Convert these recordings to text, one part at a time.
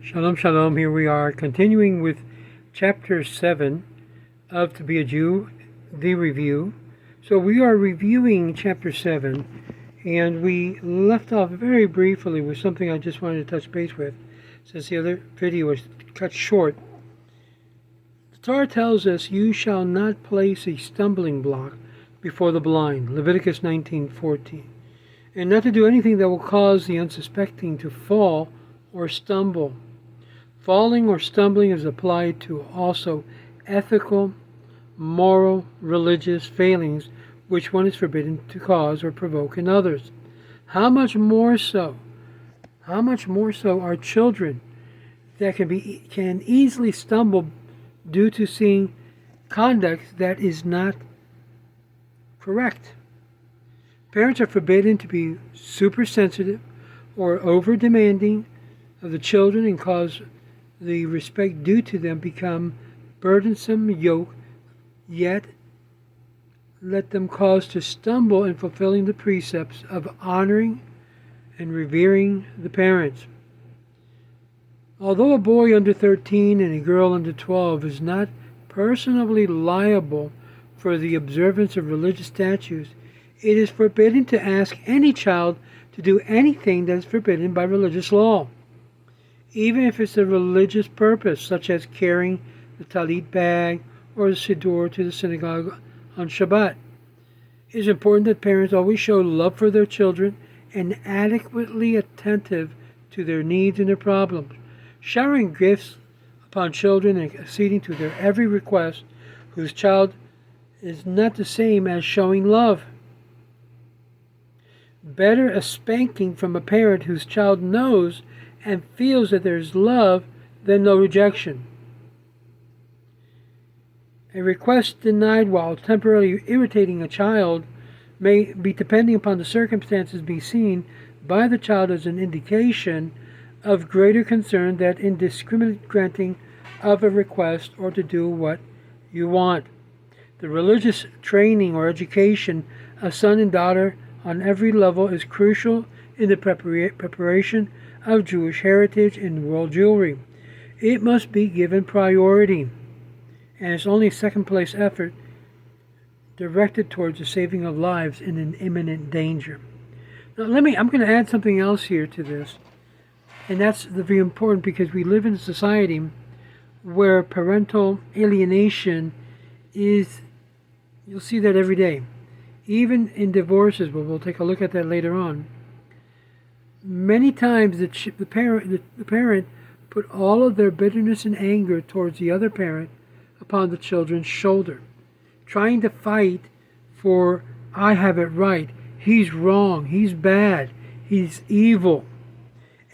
Shalom, shalom. Here we are continuing with chapter 7 of To Be a Jew, the review. So we are reviewing chapter 7, and we left off very briefly with something I just wanted to touch base with, since the other video was cut short. The Torah tells us, "You shall not place a stumbling block before the blind," Leviticus 19:14, and not to do anything that will cause the unsuspecting to fall or stumble. Falling or stumbling is applied to also ethical, moral, religious failings which one is forbidden to cause or provoke in others. How much more so are children that can easily stumble due to seeing conduct that is not correct. Parents are forbidden to be super sensitive or over demanding of the children and cause the respect due to them become burdensome yoke, yet let them cause to stumble in fulfilling the precepts of honoring and revering the parents. Although a boy under 13 and a girl under 12 is not personally liable for the observance of religious statutes, it is forbidden to ask any child to do anything that is forbidden by religious law, even if it's a religious purpose, such as carrying the talit bag or the siddur to the synagogue on Shabbat. It is important that parents always show love for their children and adequately attentive to their needs and their problems. Showering gifts upon children and acceding to their every request whose child is not the same as showing love. Better a spanking from a parent whose child knows and feels that there is love than no rejection. A request denied while temporarily irritating a child may be, depending upon the circumstances, be seen by the child as an indication of greater concern than indiscriminate granting of a request or to do what you want. The religious training or education of son and daughter on every level is crucial in the preparation of Jewish heritage and world Jewry. It must be given priority, and it's only a second-place effort directed towards the saving of lives in an imminent danger. Now, I'm going to add something else here to this, and that's very important because we live in a society where parental alienation is, you'll see that every day. Even in divorces, but we'll take a look at that later on. Many times the parent put all of their bitterness and anger towards the other parent upon the children's shoulder, trying to fight for, I have it right, he's wrong, he's bad, he's evil.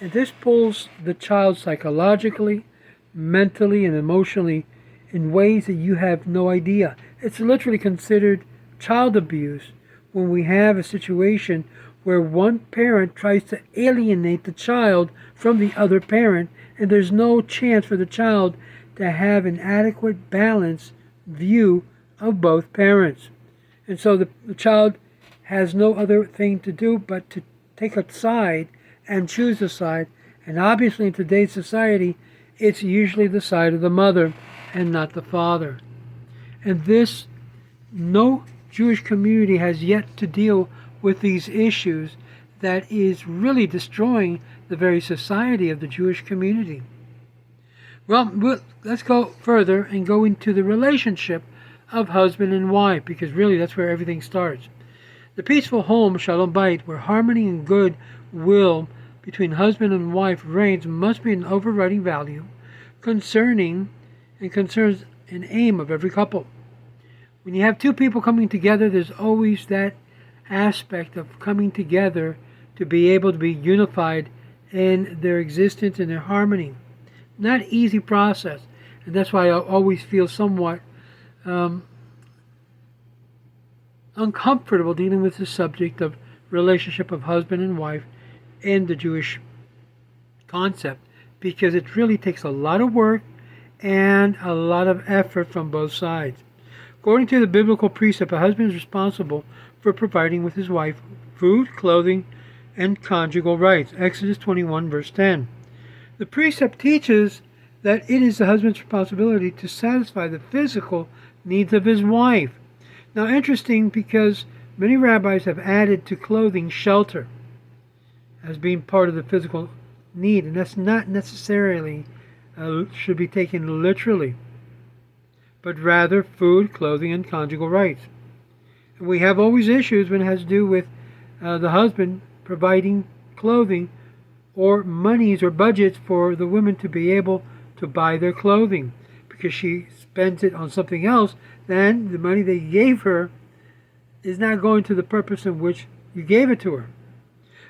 And this pulls the child psychologically, mentally, and emotionally in ways that you have no idea. It's literally considered child abuse when we have a situation where one parent tries to alienate the child from the other parent, and there's no chance for the child to have an adequate, balanced view of both parents. And so the child has no other thing to do but to take a side and choose a side. And obviously in today's society, it's usually the side of the mother and not the father. And this, no Jewish community has yet to deal with these issues that is really destroying the very society of the Jewish community. Well, let's go further and go into the relationship of husband and wife, because really that's where everything starts. The peaceful home, Shalom Bayit, where harmony and good will between husband and wife reigns, must be an overriding value concerns an aim of every couple. When you have two people coming together, there's always that aspect of coming together to be able to be unified in their existence and their harmony. Not easy process, and that's why I always feel somewhat uncomfortable dealing with the subject of relationship of husband and wife in the Jewish concept, because it really takes a lot of work and a lot of effort from both sides. According to the biblical precept, a husband is responsible for providing with his wife food, clothing, and conjugal rights. Exodus 21, verse 10. The precept teaches that it is the husband's responsibility to satisfy the physical needs of his wife. Now, interesting, because many rabbis have added to clothing shelter as being part of the physical need, and that's not necessarily should be taken literally, but rather food, clothing, and conjugal rights. And we have always issues when it has to do with the husband providing clothing or monies or budgets for the women to be able to buy their clothing, because she spends it on something else. Then the money they gave her is not going to the purpose in which you gave it to her.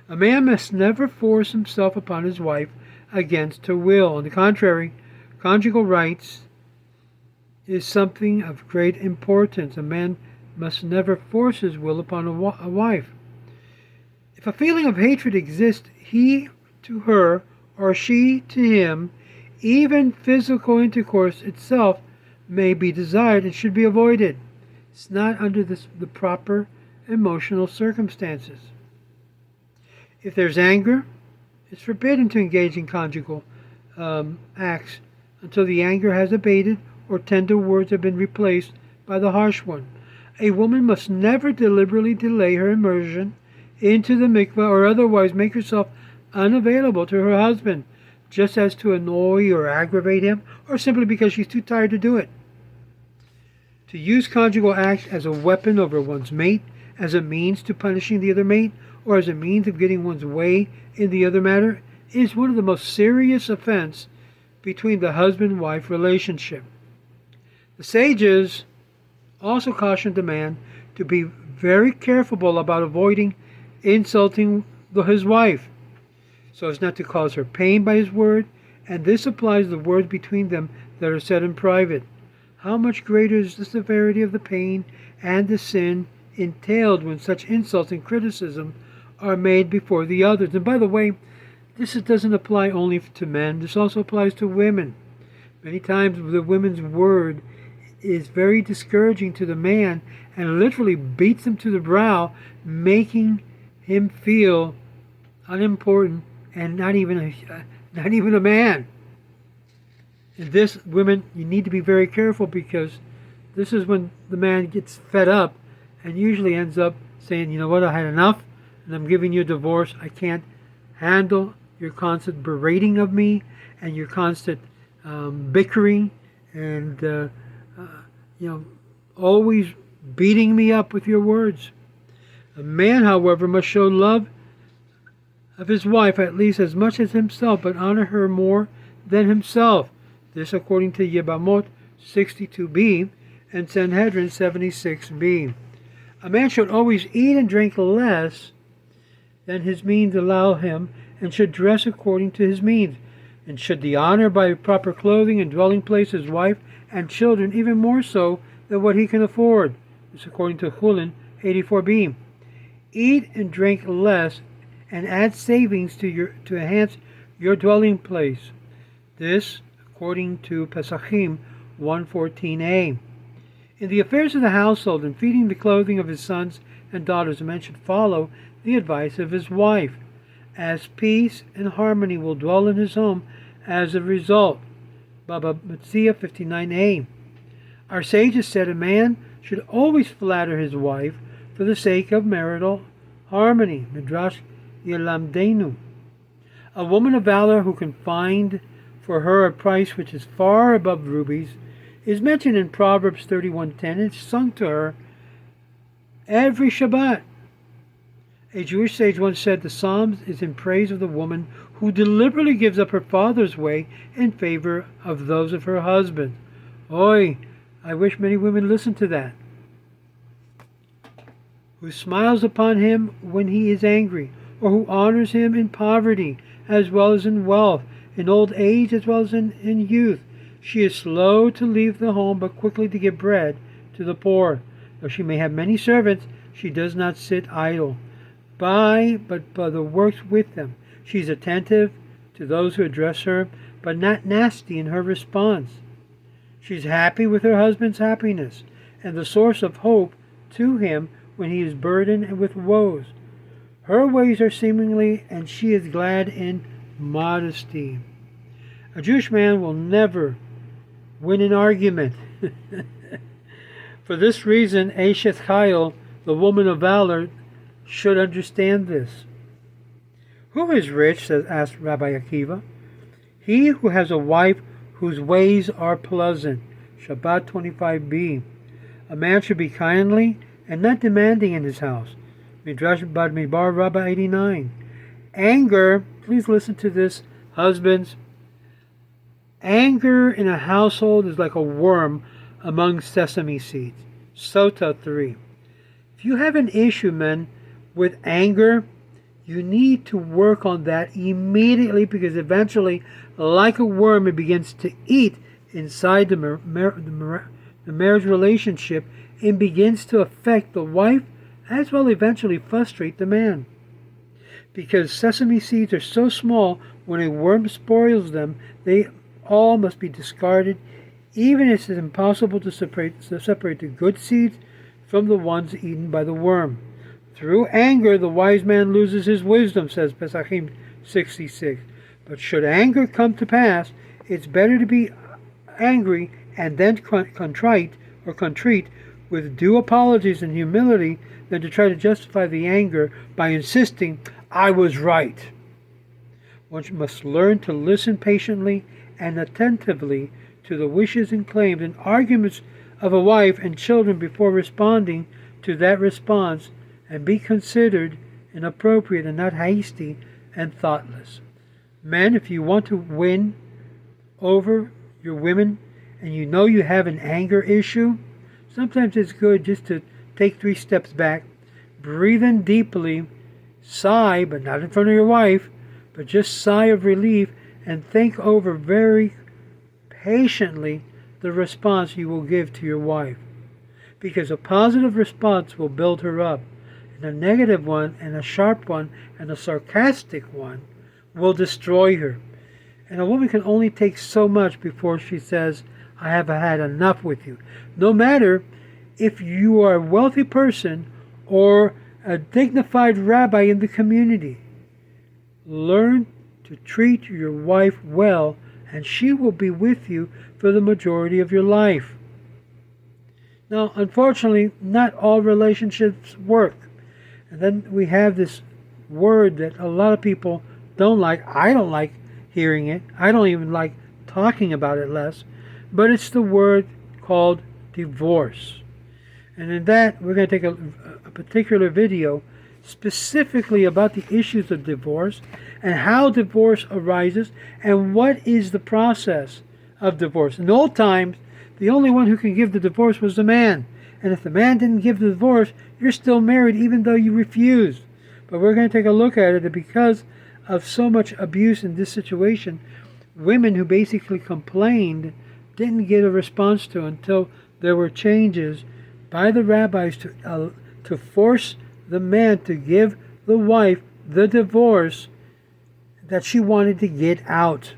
A man must never force himself upon his wife against her will. On the contrary, conjugal rights is something of great importance. A man must never force his will upon a wife. If a feeling of hatred exists, he to her or she to him, even physical intercourse itself may be desired and should be avoided. It's not under the proper emotional circumstances. If there's anger, it's forbidden to engage in conjugal acts until the anger has abated or tender words have been replaced by the harsh one. A woman must never deliberately delay her immersion into the mikveh or otherwise make herself unavailable to her husband, just as to annoy or aggravate him, or simply because she's too tired to do it. To use conjugal acts as a weapon over one's mate, as a means to punishing the other mate, or as a means of getting one's way in the other matter, is one of the most serious offenses between the husband-wife relationship. The sages also cautioned the man to be very careful about avoiding insulting his wife, so as not to cause her pain by his word, and this applies to the words between them that are said in private. How much greater is the severity of the pain and the sin entailed when such insults and criticism are made before the others. And by the way, this doesn't apply only to men, this also applies to women. Many times the women's word is very discouraging to the man and literally beats him to the brow, making him feel unimportant and not even a man. And this, women, you need to be very careful, because this is when the man gets fed up and usually ends up saying, you know what, I had enough and I'm giving you a divorce. I can't handle your constant berating of me and your constant bickering and always beating me up with your words. A man, however, must show love of his wife at least as much as himself, but honor her more than himself. This according to Yebamot 62b and Sanhedrin 76b. A man should always eat and drink less than his means allow him, and should dress according to his means, and should honor by proper clothing and dwelling place his wife and children even more so than what he can afford. This according to Chulin 84b. Eat and drink less and add savings to enhance your dwelling place. This according to Pesachim 114a. In the affairs of the household and feeding the clothing of his sons and daughters, a man should follow the advice of his wife, as peace and harmony will dwell in his home as a result. Baba Metzia 59a. Our sages said a man should always flatter his wife for the sake of marital harmony. Midrash Yelamdenu. A woman of valor who can find for her a price which is far above rubies is mentioned in Proverbs 31:10. It's sung to her every Shabbat. A Jewish sage once said the Psalms is in praise of the woman who deliberately gives up her father's way in favor of those of her husband. Oy, I wish many women listened to that. Who smiles upon him when he is angry, or who honors him in poverty as well as in wealth, in old age as well as in youth. She is slow to leave the home, but quickly to give bread to the poor. Though she may have many servants, she does not sit idle, but works with them. She is attentive to those who address her, but not nasty in her response. She is happy with her husband's happiness, and the source of hope to him when he is burdened with woes. Her ways are seemingly, and she is glad in modesty. A Jewish man will never win an argument. For this reason, Eshet Chayil, the woman of valor, should understand this. Who is rich? Asked Rabbi Akiva. He who has a wife whose ways are pleasant. Shabbat 25b. A man should be kindly and not demanding in his house. Midrash Bamidbar Rabbah 89. Anger, please listen to this, husbands. Anger in a household is like a worm among sesame seeds. Sota 3. If you have an issue, men, with anger, you need to work on that immediately, because eventually, like a worm, it begins to eat inside the marriage relationship and begins to affect the wife, as well eventually frustrate the man. Because sesame seeds are so small, when a worm spoils them, they all must be discarded, even if it is impossible to separate the good seeds from the ones eaten by the worm. Through anger, the wise man loses his wisdom, says Pesachim 66. But should anger come to pass, it's better to be angry and then contrite with due apologies and humility than to try to justify the anger by insisting, I was right. One must learn to listen patiently and attentively to the wishes and claims and arguments of a wife and children before responding to that response, and be considered and appropriate and not hasty and thoughtless. Men, if you want to win over your women and you know you have an anger issue, sometimes it's good just to take 3 steps back, breathe in deeply, sigh, but not in front of your wife, but just sigh of relief, and think over very patiently the response you will give to your wife. Because a positive response will build her up, and a negative one, and a sharp one, and a sarcastic one will destroy her. And a woman can only take so much before she says, I have had enough with you. No matter if you are a wealthy person or a dignified rabbi in the community. Learn to treat your wife well, and she will be with you for the majority of your life. Now, unfortunately, not all relationships work. And then we have this word that a lot of people don't like. I don't like hearing it. I don't even like talking about it less. But it's the word called divorce. And in that, we're going to take a particular video specifically about the issues of divorce and how divorce arises and what is the process of divorce. In old times, the only one who can give the divorce was the man. And if the man didn't give the divorce, you're still married even though you refused. But we're going to take a look at it, that because of so much abuse in this situation, women who basically complained didn't get a response to until there were changes by the rabbis to force the man to give the wife the divorce that she wanted to get out.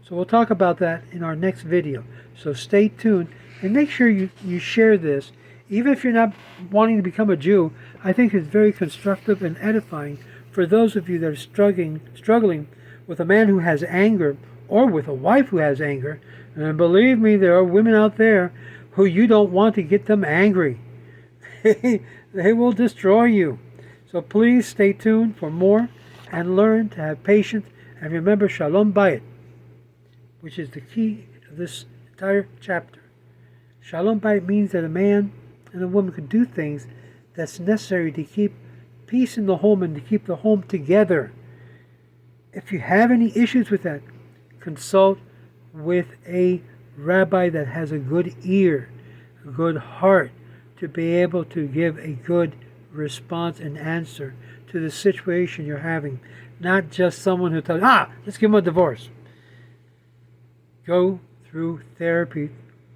So we'll talk about that in our next video. So stay tuned and make sure you share this. Even if you're not wanting to become a Jew, I think it's very constructive and edifying for those of you that are struggling with a man who has anger or with a wife who has anger. And believe me, there are women out there who you don't want to get them angry. They will destroy you. So please stay tuned for more and learn to have patience. And remember Shalom Bayit, which is the key of this entire chapter. Shalom Bayit means that a man and a woman can do things that's necessary to keep peace in the home and to keep the home together. If you have any issues with that, consult with a rabbi that has a good ear, a good heart, to be able to give a good response and answer to the situation you're having. Not just someone who tells, let's give him a divorce. Go through therapy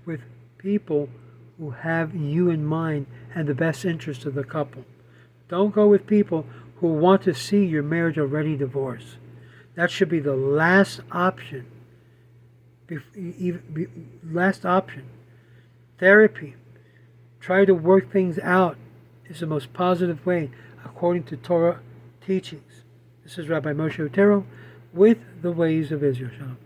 with people who have you in mind and the best interest of the couple. Don't go with people who want to see your marriage already divorced. That should be the last option. Last option. Therapy. Try to work things out is the most positive way according to Torah teachings. This is Rabbi Moshe Otero with the Ways of Israel. Shalom.